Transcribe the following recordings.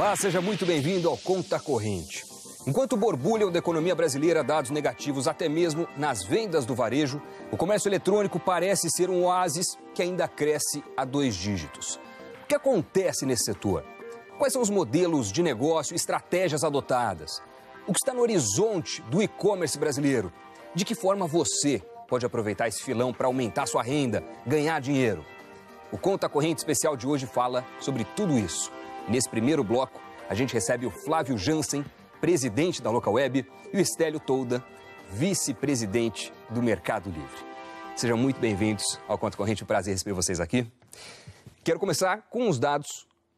Olá, seja muito bem-vindo ao Conta Corrente. Enquanto borbulham da economia brasileira dados negativos até mesmo nas vendas do varejo, o comércio eletrônico parece ser um oásis que ainda cresce a 2 dígitos. O que acontece nesse setor? Quais são os modelos de negócio e estratégias adotadas? O que está no horizonte do e-commerce brasileiro? De que forma você pode aproveitar esse filão para aumentar sua renda, ganhar dinheiro? O Conta Corrente especial de hoje fala sobre tudo isso. Nesse primeiro bloco, a gente recebe o Flávio Jansen, presidente da Locaweb, e o Estélio Tolda, vice-presidente do Mercado Livre. Sejam muito bem-vindos ao Conta Corrente, um prazer receber vocês aqui. Quero começar com os dados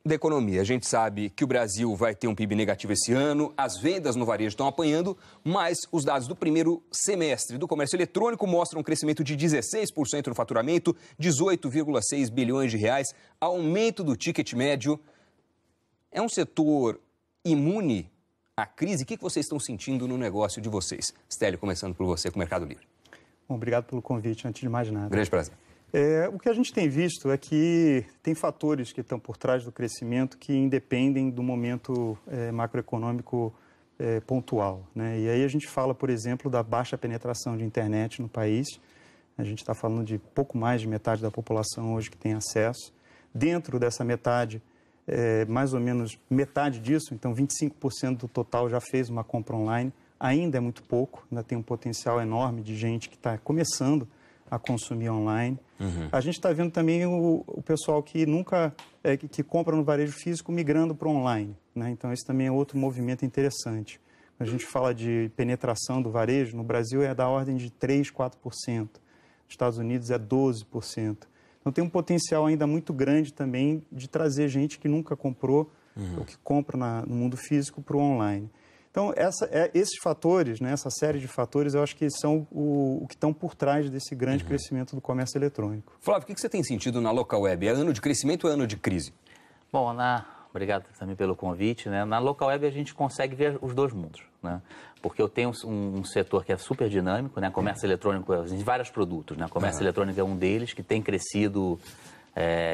da economia. A gente sabe que o Brasil vai ter um PIB negativo esse ano, as vendas no varejo estão apanhando, mas os dados do primeiro semestre do comércio eletrônico mostram um crescimento de 16% no faturamento, 18,6 bilhões de reais, aumento do ticket médio. É um setor imune à crise? O que vocês estão sentindo no negócio de vocês? Estélio, começando por você com o Mercado Livre. Bom, obrigado pelo convite, antes de mais nada. Grande prazer. O que a gente tem visto é que tem fatores que estão por trás do crescimento que independem do momento macroeconômico pontual, né? E aí a gente fala, por exemplo, da baixa penetração de internet no país. A gente está falando de pouco mais de metade da população hoje que tem acesso. Dentro dessa metade, mais ou menos metade disso, então 25% do total já fez uma compra online. Ainda é muito pouco, ainda tem um potencial enorme de gente que está começando a consumir online. A gente está vendo também o pessoal que nunca que compra no varejo físico migrando para o online, né? Então esse também é outro movimento interessante. Quando a gente fala de penetração do varejo, no Brasil é da ordem de 3%, 4%. Nos Estados Unidos é 12%. Então tem um potencial ainda muito grande também de trazer gente que nunca comprou ou que compra no mundo físico para o online. Então, esses fatores, né, essa série de fatores, eu acho que são o que estão por trás desse grande crescimento do comércio eletrônico. Flávio, o que você tem sentido na Locaweb? É ano de crescimento ou é ano de crise? Bom, obrigado também pelo convite, né? Na Locaweb a gente consegue ver os dois mundos, né? Porque eu tenho um setor que é super dinâmico, né? Comércio eletrônico, em vários produtos, né? Comércio eletrônico é um deles que tem crescido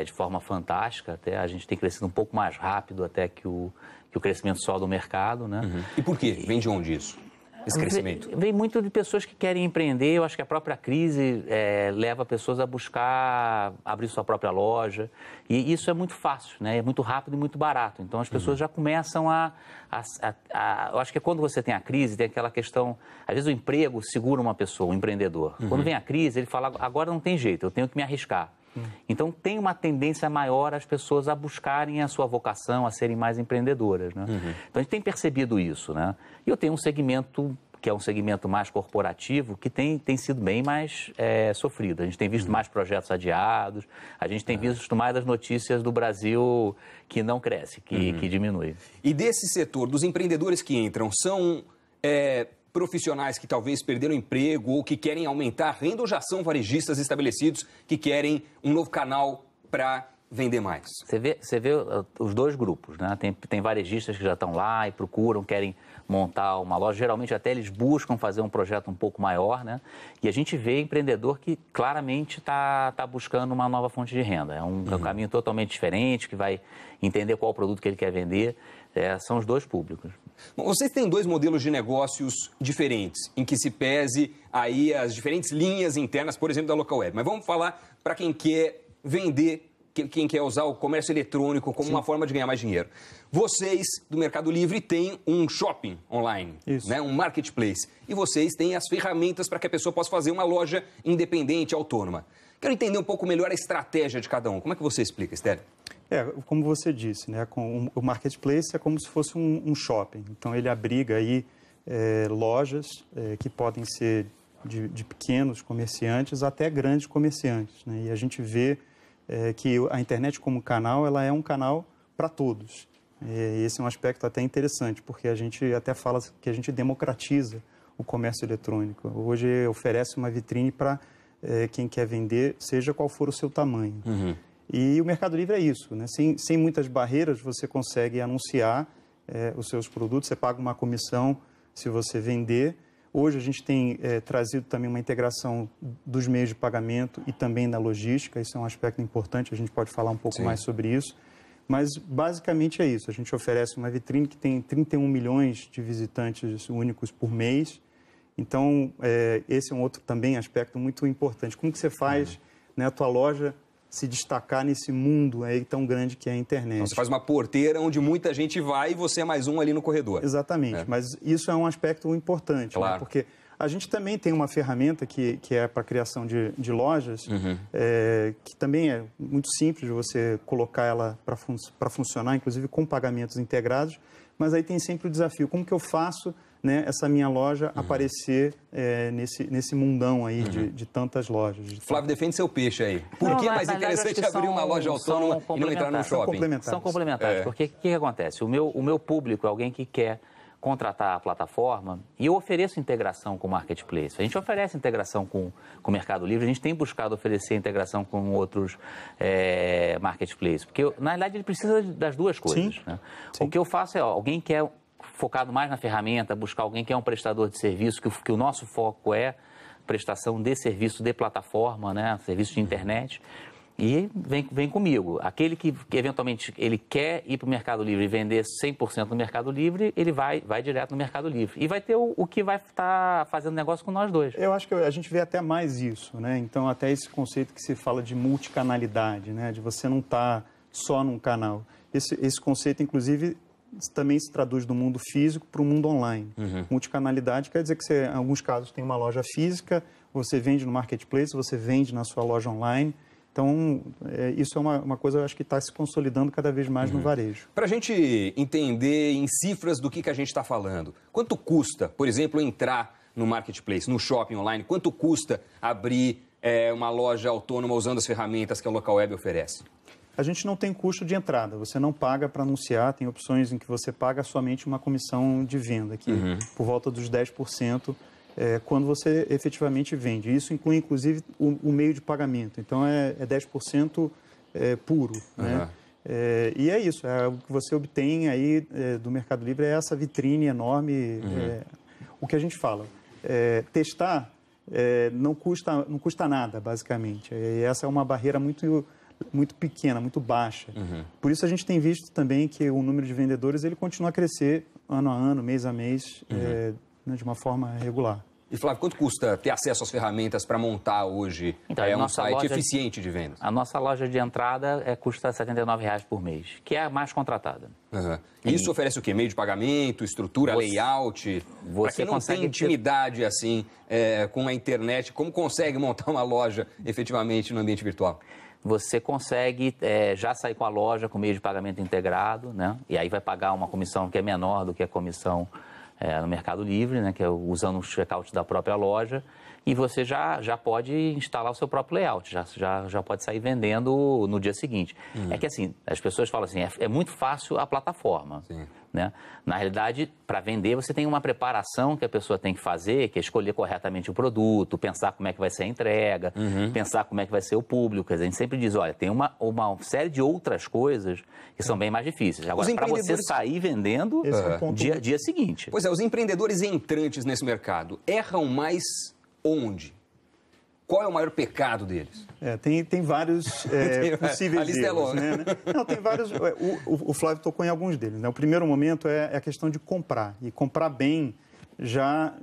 de forma fantástica, até a gente tem crescido um pouco mais rápido até que o crescimento só do mercado, né? E por quê? Vem de onde isso? Esse crescimento? Vem muito de pessoas que querem empreender. Eu acho que a própria crise leva pessoas a buscar abrir sua própria loja. E isso é muito fácil, né? É muito rápido e muito barato. Então, as pessoas já começam eu acho que quando você tem a crise, tem aquela questão... Às vezes o emprego segura uma pessoa, um empreendedor. Quando vem a crise, ele fala, agora não tem jeito, eu tenho que me arriscar. Então, tem uma tendência maior as pessoas a buscarem a sua vocação, a serem mais empreendedoras, né? Então, a gente tem percebido isso, né? E eu tenho um segmento que é um segmento mais corporativo, que tem sido bem mais sofrido. A gente tem visto mais projetos adiados, a gente tem visto mais as notícias do Brasil que não cresce, que diminui. E desse setor, dos empreendedores que entram, são... profissionais que talvez perderam emprego ou que querem aumentar a renda ou já são varejistas estabelecidos que querem um novo canal para vender mais? Você vê os dois grupos, né? Tem varejistas que já estão lá e procuram, querem montar uma loja. Geralmente até eles buscam fazer um projeto um pouco maior, né? E a gente vê empreendedor que claramente está buscando uma nova fonte de renda. É um caminho totalmente diferente, que vai entender qual produto que ele quer vender. São os dois públicos. Bom, vocês têm dois modelos de negócios diferentes, em que se pese aí as diferentes linhas internas, por exemplo, da Locaweb. Mas vamos falar para quem quer vender, quem quer usar o comércio eletrônico como uma forma de ganhar mais dinheiro. Vocês, do Mercado Livre, têm um shopping online, né? Um marketplace. E vocês têm as ferramentas para que a pessoa possa fazer uma loja independente, autônoma. Quero entender um pouco melhor a estratégia de cada um. Como é que você explica, Estélio? Como você disse, né, o marketplace é como se fosse um shopping. Então, ele abriga aí lojas que podem ser de pequenos comerciantes até grandes comerciantes, né? E a gente vê que a internet como canal, ela é um canal para todos. Esse é um aspecto até interessante, porque a gente até fala que a gente democratiza o comércio eletrônico. Hoje oferece uma vitrine para quem quer vender, seja qual for o seu tamanho. E o Mercado Livre é isso, né? Sem muitas barreiras, você consegue anunciar os seus produtos, você paga uma comissão se você vender. Hoje a gente tem trazido também uma integração dos meios de pagamento e também da logística, isso é um aspecto importante, a gente pode falar um pouco mais sobre isso. Mas, basicamente, é isso. A gente oferece uma vitrine que tem 31 milhões de visitantes únicos por mês. Então, esse é um outro também aspecto muito importante. Como que você faz né, a tua loja se destacar nesse mundo aí tão grande que é a internet? Então, você faz uma porteira onde muita gente vai e você é mais um ali no corredor. Exatamente, mas isso é um aspecto importante, claro. Né? Porque a gente também tem uma ferramenta que é para a criação de lojas, que também é muito simples de você colocar ela para funcionar, inclusive com pagamentos integrados, mas aí tem sempre o desafio, como que eu faço né, essa minha loja aparecer nesse mundão aí de tantas lojas. Flávio, defende seu peixe aí. Por que é mais interessante abrir uma loja autônoma e não entrar num shopping? São complementares, porque o que acontece? O meu público é alguém que quer contratar a plataforma e eu ofereço integração com o Marketplace. A gente oferece integração com o Mercado Livre, a gente tem buscado oferecer integração com outros Marketplaces, porque na realidade ele precisa das duas coisas. Sim. Né? Sim. O que eu faço é, alguém quer focado mais na ferramenta, buscar alguém que é um prestador de serviço, que o nosso foco é prestação de serviço de plataforma, né? Serviço de internet. E vem comigo. Aquele que eventualmente ele quer ir para o Mercado Livre e vender 100% no Mercado Livre, ele vai direto no Mercado Livre. E vai ter o que vai estar fazendo negócio com nós dois. Eu acho que a gente vê até mais isso, né? Então, até esse conceito que se fala de multicanalidade, né? De você não estar só num canal. Esse conceito, inclusive, também se traduz do mundo físico para o mundo online. Multicanalidade quer dizer que você, em alguns casos, tem uma loja física, você vende no Marketplace, você vende na sua loja online. Então, isso é uma coisa, eu acho que está se consolidando cada vez mais no varejo. Para a gente entender em cifras do que a gente está falando, quanto custa, por exemplo, entrar no Marketplace, no shopping online? Quanto custa abrir uma loja autônoma usando as ferramentas que a Local Web oferece? A gente não tem custo de entrada, você não paga para anunciar, tem opções em que você paga somente uma comissão de venda, que por volta dos 10%. Quando você efetivamente vende. Isso inclui, inclusive, o meio de pagamento. Então, é 10% puro. Né? E é isso. O que você obtém aí do Mercado Livre é essa vitrine enorme. O que a gente fala. Testar não custa nada, basicamente. E essa é uma barreira muito pequena, muito baixa. Por isso, a gente tem visto também que o número de vendedores ele continua a crescer ano a ano, mês a mês, de uma forma regular. E, Flávio, quanto custa ter acesso às ferramentas para montar hoje um site eficiente de vendas? A nossa loja de entrada custa R$ 79,00 por mês, que é a mais contratada. Isso oferece o quê? Meio de pagamento, estrutura, layout? Para quem não tem intimidade assim com a internet, como consegue montar uma loja efetivamente no ambiente virtual? Você consegue já sair com a loja com meio de pagamento integrado, né? E aí vai pagar uma comissão que é menor do que a comissão no Mercado Livre, né, que é usando o checkout da própria loja, e você já pode instalar o seu próprio layout, já pode sair vendendo no dia seguinte. É que assim, as pessoas falam assim, é muito fácil a plataforma. Né? Na realidade, para vender, você tem uma preparação que a pessoa tem que fazer, que é escolher corretamente o produto, pensar como é que vai ser a entrega, pensar como é que vai ser o público. A gente sempre diz, olha, tem uma série de outras coisas que são bem mais difíceis. Agora, para você sair vendendo, dia seguinte. Pois é, os empreendedores entrantes nesse mercado erram mais onde? Qual é o maior pecado deles? Tem vários possíveis erros, né? Não, tem vários. O Flávio tocou em alguns deles. Né? O primeiro momento é a questão de comprar. E comprar bem já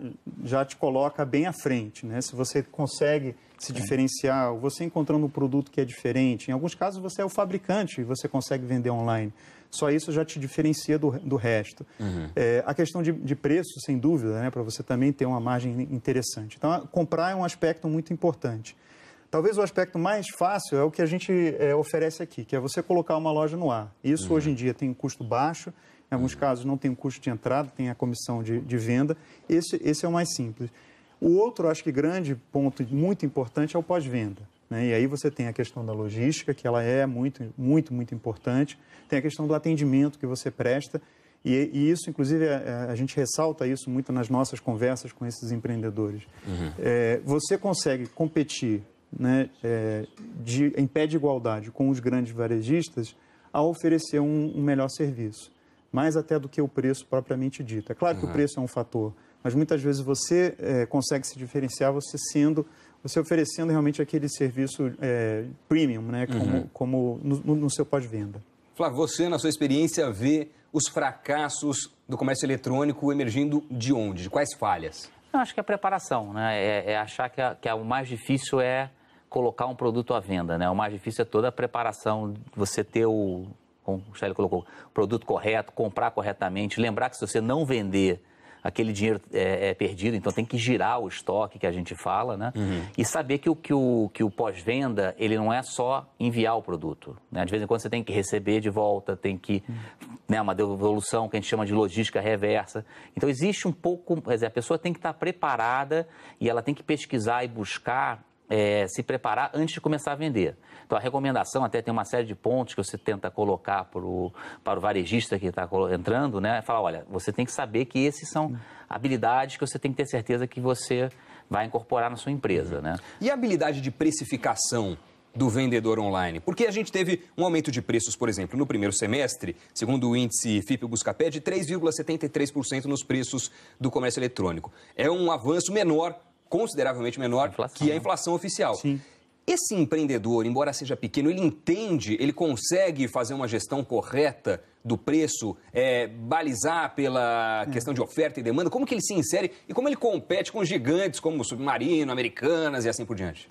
te coloca bem à frente. Né? Se você consegue se diferenciar, você encontrando um produto que é diferente. Em alguns casos, você é o fabricante e você consegue vender online. Só isso já te diferencia do resto. A questão de preço, sem dúvida, né, para você também ter uma margem interessante. Então, comprar é um aspecto muito importante. Talvez o aspecto mais fácil é o que a gente oferece aqui, que é você colocar uma loja no ar. Isso, hoje em dia, tem um custo baixo. Em alguns casos, não tem um custo de entrada, tem a comissão de venda. Esse é o mais simples. O outro, acho que grande ponto muito importante é o pós-venda. Né? E aí você tem a questão da logística, que ela é muito importante. Tem a questão do atendimento que você presta. E isso, inclusive, a gente ressalta isso muito nas nossas conversas com esses empreendedores. Você consegue competir, né, em pé de igualdade com os grandes varejistas ao oferecer um melhor serviço. Mais até do que o preço propriamente dito. É claro que o preço é um fator, mas muitas vezes você consegue se diferenciar você oferecendo realmente aquele serviço premium, né, como no seu pós-venda. Flávio, você, na sua experiência, vê os fracassos do comércio eletrônico emergindo de onde? De quais falhas? Eu acho que é a preparação, né? É achar que o mais difícil é colocar um produto à venda, né? O mais difícil é toda a preparação, você ter como o Stélio colocou, o produto correto, comprar corretamente, lembrar que se você não vender, aquele dinheiro é perdido, então tem que girar o estoque que a gente fala, né? E saber que o pós-venda, ele não é só enviar o produto, né? De vez em quando você tem que receber de volta, tem que, né, uma devolução que a gente chama de logística reversa. Então existe um pouco, quer dizer, a pessoa tem que estar preparada e ela tem que pesquisar e buscar se preparar antes de começar a vender. Então, a recomendação, até tem uma série de pontos que você tenta colocar para o varejista que está entrando, né? Falar, olha, você tem que saber que esses são habilidades que você tem que ter certeza que você vai incorporar na sua empresa, né? E a habilidade de precificação do vendedor online? Porque a gente teve um aumento de preços, por exemplo, no primeiro semestre, segundo o índice FIPE-Buscapé, de 3,73% nos preços do comércio eletrônico. É um avanço menor, consideravelmente menor, que a inflação oficial. Sim. Esse empreendedor, embora seja pequeno, ele entende, ele consegue fazer uma gestão correta do preço, balizar pela questão de oferta e demanda? Como que ele se insere e como ele compete com gigantes como Submarino, Americanas e assim por diante?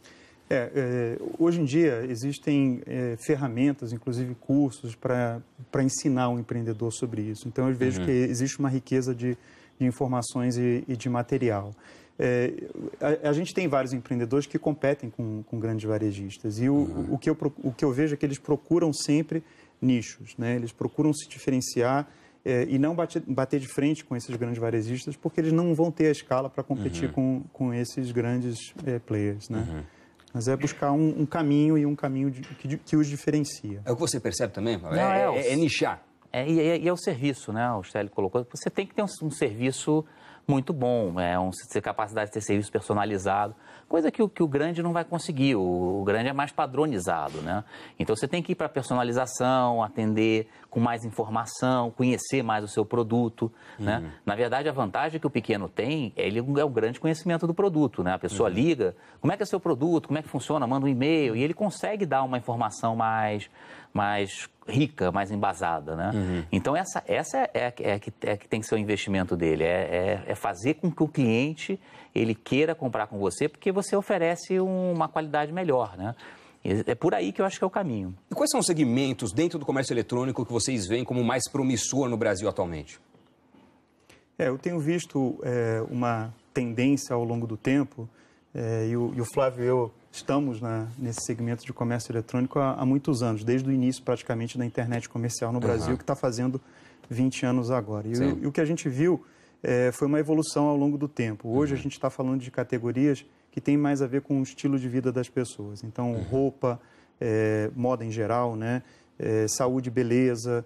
Hoje em dia existem ferramentas, inclusive cursos, para ensinar um empreendedor sobre isso. Então eu vejo que existe uma riqueza de informações e de material. A gente tem vários empreendedores que competem com grandes varejistas e o que eu vejo é que eles procuram sempre nichos, né? Eles procuram se diferenciar e não bater de frente com esses grandes varejistas porque eles não vão ter a escala para competir com esses grandes players, né? Mas é buscar um caminho e um caminho que os diferencia. É o que você percebe também? Não, é nichar. E é o serviço, né? O Stélio colocou. Você tem que ter um serviço muito bom, ter capacidade de ter serviço personalizado, coisa que o grande não vai conseguir, o grande é mais padronizado, né? Então você tem que ir para personalização, atender com mais informação, conhecer mais o seu produto, né? Na verdade, a vantagem que o pequeno tem, ele é um grande conhecimento do produto, né? A pessoa liga, como é que é o seu produto, como é que funciona, manda um e-mail, e ele consegue dar uma informação mais rica, mais embasada, né? Então, essa que tem que ser o investimento dele, é fazer com que o cliente, ele queira comprar com você, porque você oferece uma qualidade melhor, né? É por aí que eu acho que é o caminho. E quais são os segmentos dentro do comércio eletrônico que vocês veem como mais promissor no Brasil atualmente? Eu tenho visto uma tendência ao longo do tempo, e o Flávio e eu estamos nesse segmento de comércio eletrônico há muitos anos, desde o início praticamente da internet comercial no Brasil, que está fazendo 20 anos agora. E o que a gente viu foi uma evolução ao longo do tempo. Hoje a gente está falando de categorias que têm mais a ver com o estilo de vida das pessoas. Então, roupa, moda em geral, né? Saúde e beleza,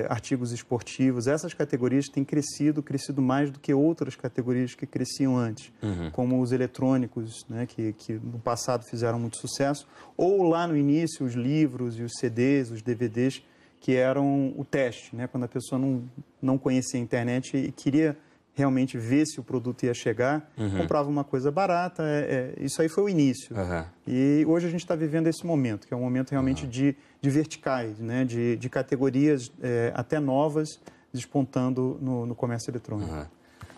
artigos esportivos. Essas categorias têm crescido mais do que outras categorias que cresciam antes, como os eletrônicos, né, que no passado fizeram muito sucesso, ou lá no início os livros e os CDs, os DVDs, que eram o teste, né, quando a pessoa não conhecia a internet e queria realmente ver se o produto ia chegar, comprava uma coisa barata, isso aí foi o início. E hoje a gente está vivendo esse momento, que é um momento realmente de verticais, né? de categorias até novas despontando no comércio eletrônico.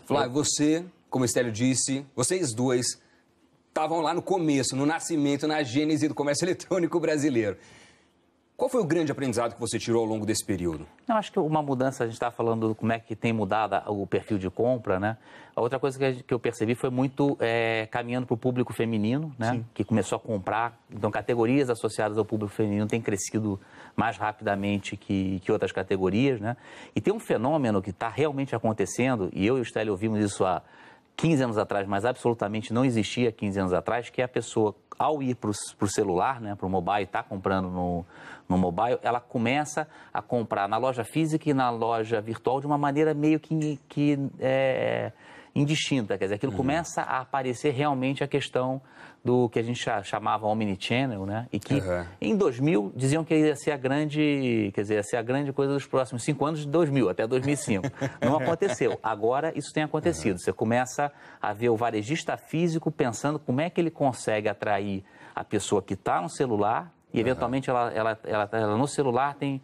Flávio, você, como o Stélio disse, vocês dois estavam lá no começo, no nascimento, na gênese do comércio eletrônico brasileiro. Qual foi o grande aprendizado que você tirou ao longo desse período? Eu acho que uma mudança, a gente está falando de como é que tem mudado o perfil de compra, né? A outra coisa que eu percebi foi muito caminhando para o público feminino, né? Sim. Que começou a comprar. Então, categorias associadas ao público feminino têm crescido mais rapidamente que outras categorias, né? E tem um fenômeno que está realmente acontecendo, e eu e o Stélio ouvimos isso há 15 anos atrás, mas absolutamente não existia 15 anos atrás, que é a pessoa, ao ir para o celular, né, para o mobile, está comprando no mobile, ela começa a comprar na loja física e na loja virtual de uma maneira meio que indistinta. Quer dizer, aquilo começa a aparecer realmente a questão do que a gente chamava omnichannel, né? E que em 2000 diziam que ia ser a grande, quer dizer, ia ser a grande coisa dos próximos 5 anos de 2000 até 2005. Não aconteceu. Agora isso tem acontecido. Você começa a ver o varejista físico pensando como é que ele consegue atrair a pessoa que está no celular e eventualmente ela no celular tem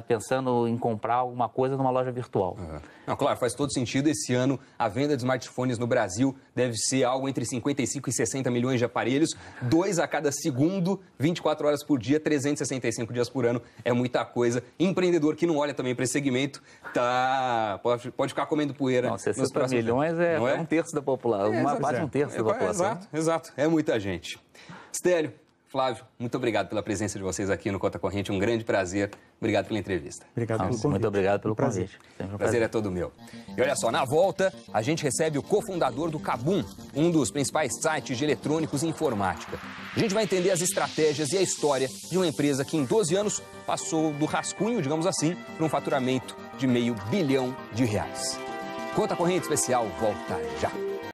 pensando em comprar alguma coisa numa loja virtual. Não, claro, faz todo sentido. Esse ano, a venda de smartphones no Brasil deve ser algo entre 55 e 60 milhões de aparelhos, 2 a cada segundo, 24 horas por dia, 365 dias por ano. É muita coisa. Empreendedor que não olha também para esse segmento, pode ficar comendo poeira. Não, 60 milhões é um terço da população, quase um terço da população. Exato. É muita gente. Stélio, Flávio, muito obrigado pela presença de vocês aqui no Conta Corrente. Um grande prazer. Obrigado pela entrevista. Obrigado pelo convite. Muito obrigado pelo convite. O prazer é todo meu. E olha só, na volta, a gente recebe o cofundador do Kabum, um dos principais sites de eletrônicos e informática. A gente vai entender as estratégias e a história de uma empresa que em 12 anos passou do rascunho, digamos assim, para um faturamento de R$500 milhão. Conta Corrente Especial volta já.